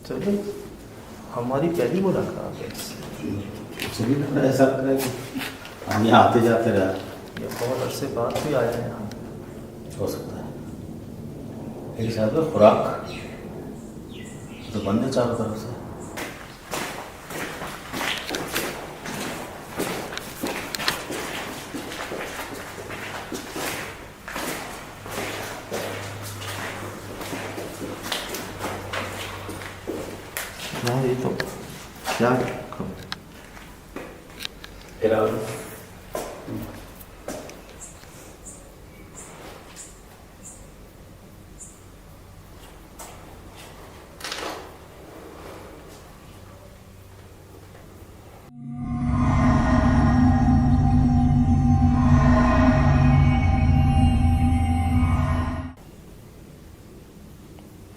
चलो, हमारी पहली मुलाकात है। मुझे लग रहा है ऐसा लग रहा है कि हम यहाँ आते जाते रहे। ये बहुत अरसे बाद भी आया है यहाँ। हो सकता है मेरे साथ में खुराक तो बंद है चारों तरफ से। यार ये तो क्या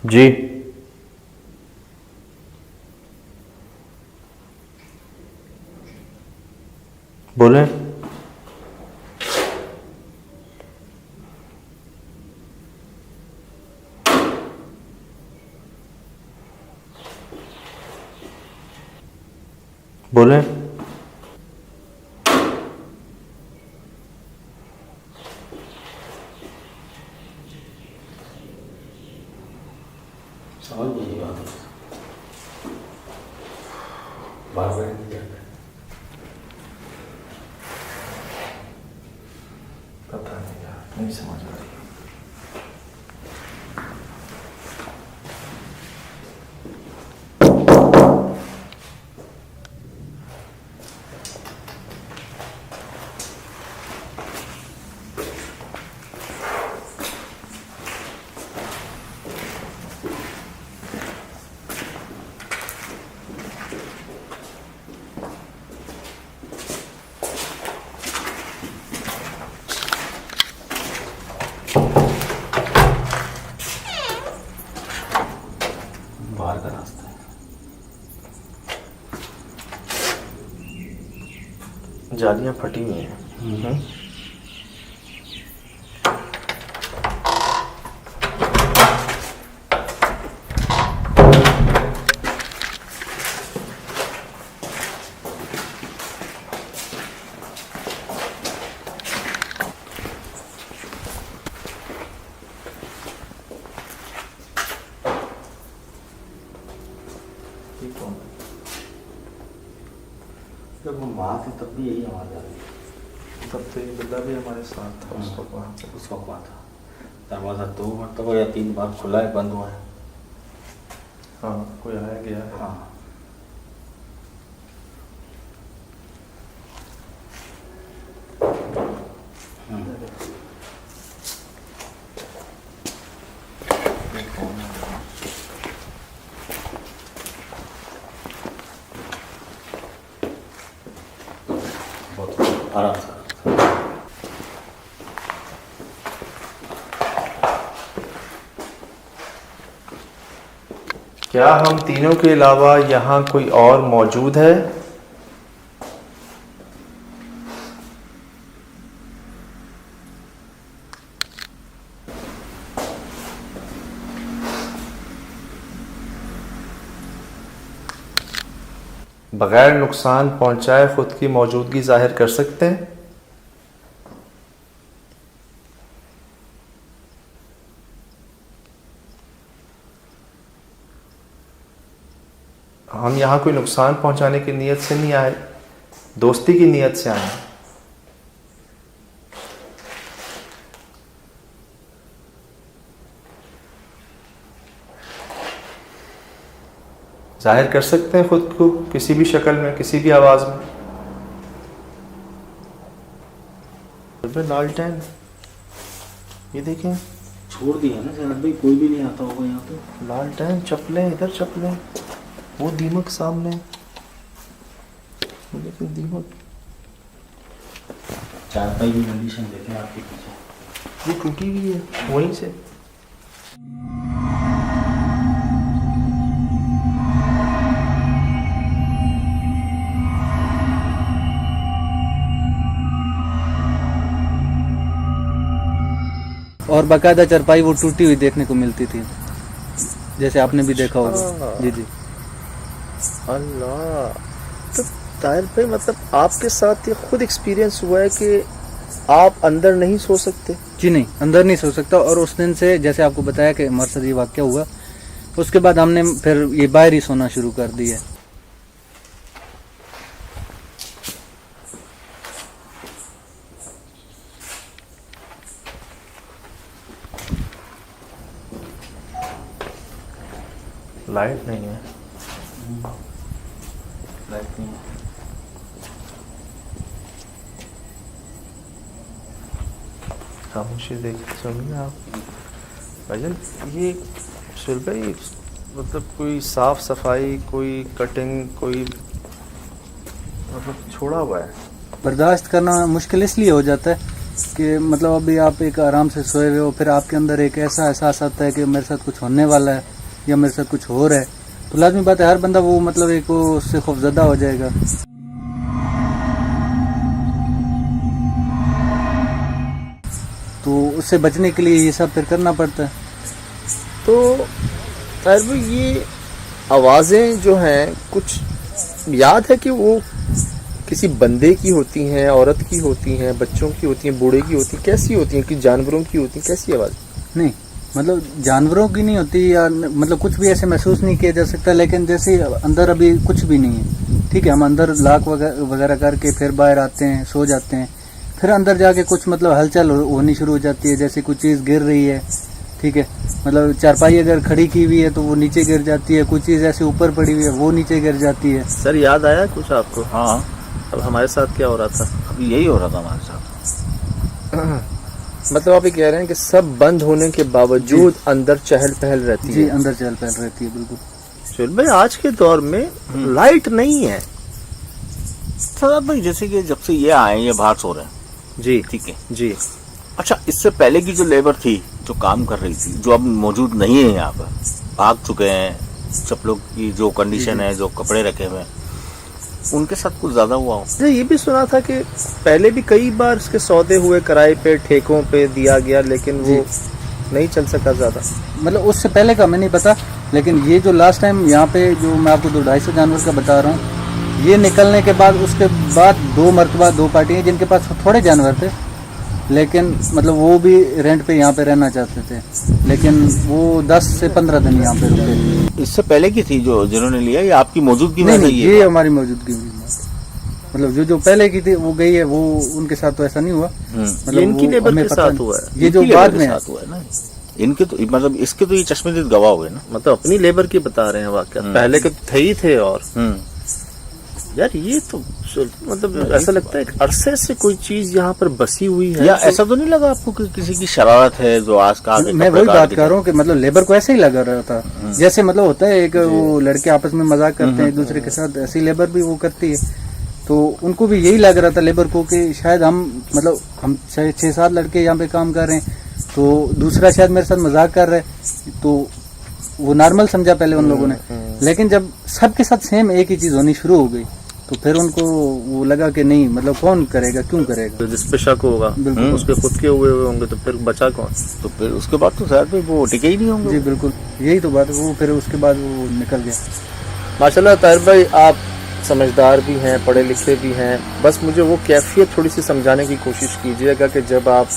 जी बोलें। बोलें। समझ नहीं बात बार बार नहीं करते। पता नहीं यार, नहीं समझ आ रही। बाहर का रास्ता है। जालियां फटी हुई हैं। जब हम वहाँ थे तब भी यही आवाज़ आ रही थी। तब तो ये बिल्ला भी हमारे साथ था उस वक्त वहाँ पे। उस वक्त वहाँ था दरवाज़ा 2 मरतबा या 3 बार खुला है, बंद हुआ है। हाँ, कोई आया गया है। हाँ बहुत आराम से। क्या हम तीनों के अलावा यहाँ कोई और मौजूद है? बगैर नुकसान पहुंचाए खुद की मौजूदगी जाहिर कर सकते हैं? हम यहाँ कोई नुकसान पहुंचाने की नीयत से नहीं आए, दोस्ती की नीयत से आए हैं। जाहिर कर सकते हैं खुद को किसी भी शक्ल में, किसी भी आवाज में। लालटेन ये देखें, छोड़ दिया ना शायद भाई, कोई भी नहीं आता होगा यहाँ पे। लालटेन, चप्पलें इधर, चप्पलें, वो दीमक सामने, लेकिन दीमक। चारपाई की कंडीशन देखें आपके पीछे, ये टूटी हुई है वहीं से। और बाकायदा चरपाई वो टूटी हुई देखने को मिलती थी, जैसे आपने भी देखा होगा। जी जी। अल्लाह। तो ताहिर भाई मतलब आपके साथ ये खुद एक्सपीरियंस हुआ है कि आप अंदर नहीं सो सकते? जी नहीं, अंदर नहीं सो सकता। और उस दिन से जैसे आपको बताया कि हमारे साथ ये वाक़या हुआ, उसके बाद हमने फिर ये बाहर ही सोना शुरू कर दिया। लाइट नहीं है। लाइट नहीं है। खामोशी देख सुनिए आप भाईजान। ये सुल भाई मतलब कोई साफ सफाई, कोई कटिंग, कोई मतलब छोड़ा हुआ है। बर्दाश्त करना मुश्किल इसलिए हो जाता है कि मतलब अभी आप एक आराम से सोए हुए हो, फिर आपके अंदर एक ऐसा एहसास आता है कि मेरे साथ कुछ होने वाला है या मेरे साथ कुछ हो रहा है, तो लाजमी बात है हर बंदा वो मतलब एक वो उससे खौफजदा हो जाएगा। तो उससे बचने के लिए ये सब फिर करना पड़ता है। तो ताहिर भाई ये आवाज़ें जो हैं कुछ याद है कि वो किसी बंदे की होती हैं, औरत की होती हैं, बच्चों की होती हैं, बूढ़े की होती हैं, कैसी होती हैं? कि जानवरों की होती हैं? कैसी आवाज़? नहीं मतलब जानवरों की नहीं होती या मतलब कुछ भी ऐसे महसूस नहीं किया जा सकता, लेकिन जैसे अंदर अभी कुछ भी नहीं है, ठीक है, हम अंदर लाक वगैरह करके फिर बाहर आते हैं, सो जाते हैं, फिर अंदर जाके कुछ मतलब हलचल होनी शुरू हो जाती है, जैसे कुछ चीज़ गिर रही है, ठीक है, मतलब चारपाई अगर खड़ी की हुई है तो वो नीचे गिर जाती है, कुछ चीज़ ऐसे ऊपर पड़ी हुई है वो नीचे गिर जाती है। सर याद आया कुछ आपको? हाँ, अब हमारे साथ क्या हो रहा था? अभी यही हो रहा था हमारे साथ। मतलब आप ये कह रहे हैं कि सब बंद होने के बावजूद अंदर चहल पहल रहती जी है? अंदर चहल पहल रहती है, बिल्कुल। सुल भाई आज के दौर में लाइट नहीं है। सर भाई जैसे कि जब से ये आए ये बाहर सो रहे हैं, जी ठीक है जी। अच्छा, इससे पहले की जो लेबर थी जो काम कर रही थी, जो अब मौजूद नहीं है यहाँ पर, भाग चुके हैं, सब लोग की जो कंडीशन है, जो कपड़े रखे हुए हैं, उनके साथ कुछ ज्यादा हुआ हो। मुझे ये भी सुना था कि पहले भी कई बार इसके सौदे हुए, किराए पे, ठेकों पे दिया गया, लेकिन वो नहीं चल सका ज्यादा। मतलब उससे पहले का हमें नहीं पता, लेकिन ये जो लास्ट टाइम यहाँ पे जो मैं आपको 200-250 जानवर का बता रहा हूँ, ये निकलने के बाद उसके बाद 2 मरतबा 2 पार्टियाँ जिनके पास थोड़े जानवर थे, लेकिन मतलब वो भी रेंट पे यहाँ पे रहना चाहते थे, लेकिन वो 10 से 15 दिन यहाँ पे रुके। इससे पहले की थी जो जिन्होंने लिया, ये आपकी मौजूदगी में नहीं, नहीं ये हमारी मौजूदगी में, मतलब जो पहले की थी वो गई है, वो उनके साथ तो ऐसा नहीं हुआ। मतलब ये इनकी वो लेबर हमें के पता साथ नहीं। हुआ है? ये जो इनकी बाद लेबर में के साथ हुआ है ना, इनके तो मतलब इसके तो ये चश्मदीद गवाह हुए ना। मतलब अपनी लेबर की बता रहे हैं वाकया, पहले के थे ही थे। और यार ये तो मतलब ऐसा लगता है अरसे से कोई चीज यहाँ पर बसी हुई है। या ऐसा तो नहीं लगा आपको कि किसी की शरारत है जो आज का मैं वही बात कर रहा हूँ कि मतलब लेबर को ऐसे ही लगा रहा था, जैसे मतलब होता है एक वो लड़के आपस में मजाक करते हैं एक दूसरे के साथ, ऐसी लेबर भी वो करती है। तो उनको भी यही लग रहा था लेबर को कि शायद हम मतलब हम 6-7 लड़के यहाँ पे काम कर रहे हैं, तो दूसरा शायद मेरे साथ मजाक कर रहा है, तो वो नॉर्मल समझा पहले उन लोगों ने। लेकिन जब सबके साथ सेम एक ही चीज होनी शुरू हो गई तो फिर उनको वो लगा कि नहीं मतलब कौन करेगा, क्यों करेगा, तो जिस पे शक होगा उसके खुद के हुए होंगे, तो फिर बचा कौन? तो फिर उसके बाद तो शायद वो टिके ही नहीं होंगे। जी बिल्कुल, यही तो बात है। वो फिर उसके बाद वो निकल गया। माशाल्लाह ताहिर भाई आप समझदार भी हैं, पढ़े लिखे भी हैं, बस मुझे वो कैफियत थोड़ी सी समझाने की कोशिश कीजिएगा कि जब आप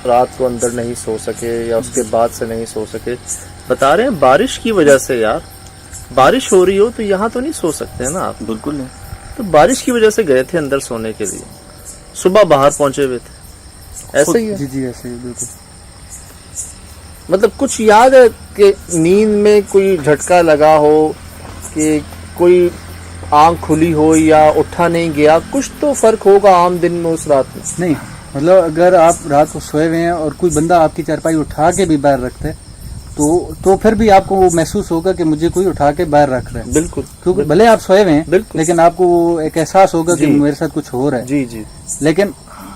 रात को अंदर नहीं सो सके या उसके बाद से नहीं सो सके। बता रहे हैं बारिश की वजह से, यार बारिश हो रही हो तो यहाँ तो नहीं सो सकते हैं ना आप? बिल्कुल नहीं। तो बारिश की वजह से गए थे अंदर सोने के लिए, सुबह बाहर पहुंचे हुए थे, ऐसे ही है? जी ऐसे ही बिल्कुल। मतलब कुछ याद है कि नींद में कोई झटका लगा हो, कि कोई आंख खुली हो या उठा नहीं गया, कुछ तो फर्क होगा आम दिन में उस रात में? नहीं मतलब अगर आप रात को सोए हुए हैं और कोई बंदा आपकी चारपाई उठा के भी बाहर रखता है तो फिर भी आपको वो महसूस होगा कि मुझे कोई उठा के बाहर रख रहा है। बिल्कुल, क्योंकि भले आप सोए हुए हैं लेकिन आपको वो एक एहसास होगा कि मेरे साथ कुछ हो रहा है। जी जी। लेकिन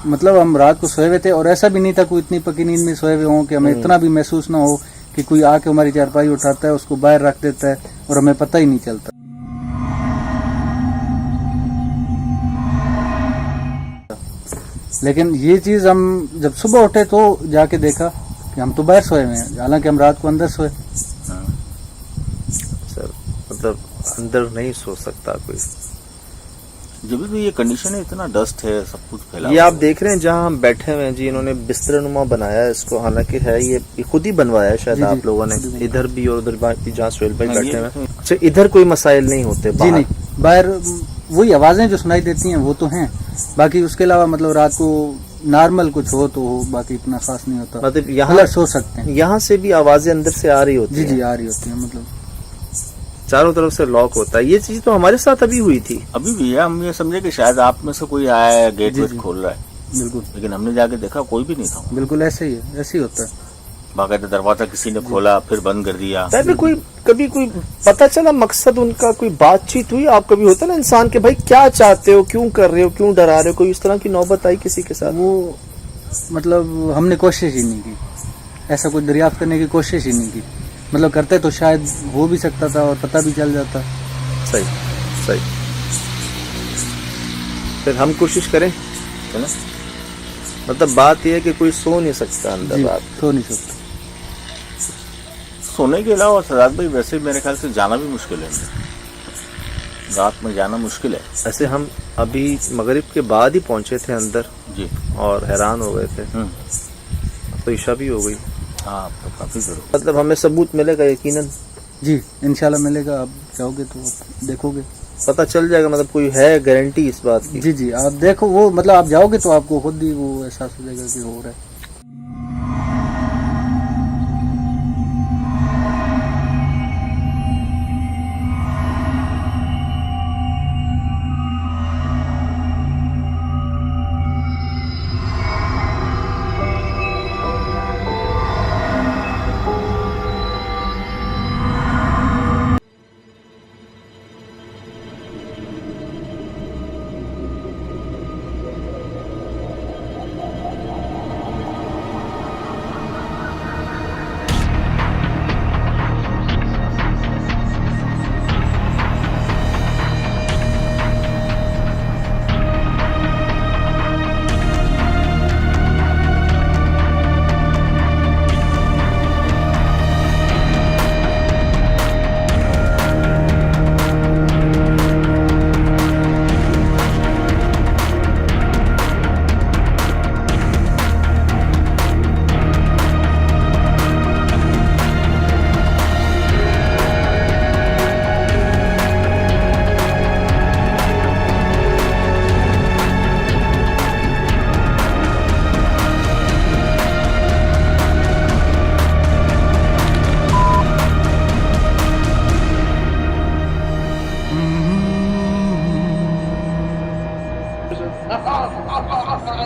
मतलब हम रात को सोए हुए थे और ऐसा भी नहीं था कोई इतनी पक्की नींद में सोए हुए हों कि हमें इतना भी महसूस ना हो कि कोई आके हमारी चारपाई उठाता है, उसको बाहर रख देता है और हमें पता ही नहीं चलता। लेकिन ये चीज हम जब सुबह उठे तो जाके देखा कि हम तो बाहर सोए हुए हैं, हालांकि हम रात को अंदर सोए। सर मतलब अंदर नहीं सो सकता कोई। जब भी ये कंडीशन है, इतना डस्ट है, सब कुछ फैला ये हुआ आप है। देख रहे हैं जहां हम बैठे हुए हैं जी, इन्होंने बिस्तरनुमा बनाया है इसको, हालांकि है ये खुद ही बनवाया है शायद जी, जी, आप लोगों ने, खुद ही इधर भी और उधर भी जहाँ सोहेल भाई हाँ, बैठे ये हुए तो- हैं। अच्छा, इधर कोई मसाइल नहीं होते जी बाहर? नहीं, बाहर वही आवाजें जो सुनाई देती हैं वो तो हैं, बाकी उसके अलावा मतलब रात को नॉर्मल कुछ हो तो हो, बाकी इतना खास नहीं होता। मतलब यहाँ मतलब सो सकते हैं। यहाँ से भी आवाजें अंदर से आ रही होती जी हैं? जी आ रही होती है, मतलब चारों तरफ से लॉक होता है। ये चीज तो हमारे साथ अभी हुई थी। अभी भी है, हम ये समझे कि शायद आप में से कोई आया है, गेट जी, वेट जी। खोल रहा है, बिल्कुल लेकिन हमने जाके देखा कोई भी नहीं था। बिल्कुल ऐसे ही है, ऐसे ही होता है। बाकायदा दरवाजा किसी ने खोला, फिर बंद कर दिया। तभी कभी कोई पता चला मकसद उनका, कोई बातचीत हुई? आप कभी होता ना इंसान के भाई क्या चाहते हो, क्यों कर रहे हो, क्यों डरा रहे हो, कोई इस तरह की नौबत आई किसी के साथ? वो मतलब हमने कोशिश ही नहीं की, ऐसा कोई दरियाफ्त करने की कोशिश ही नहीं की। मतलब करते तो शायद हो भी सकता था और पता भी चल जाता। सही सही। फिर हम कोशिश करें, है ना? मतलब बात यह है कि कोई सो नहीं सकता अंदर जी रात। सो नहीं सकता। सोने के अलावा सजाद भाई वैसे मेरे ख्याल से जाना भी मुश्किल है, रात में जाना मुश्किल है। ऐसे हम अभी मगरिब के बाद ही पहुंचे थे अंदर जी और हैरान हो गए थे। तो ईशा भी हो गई। हाँ, अब तो काफी जरूर। मतलब हमें सबूत मिलेगा यकीनन, जी इंशाल्लाह मिलेगा, आप जाओगे तो आप देखोगे। पता चल जाएगा, मतलब कोई है गारंटी इस बात की? जी जी आप देखो, वो मतलब आप जाओगे तो आपको खुद ही वो एहसास हो जाएगा कि हो रहा है।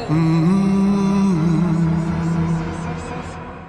Mm-hmm.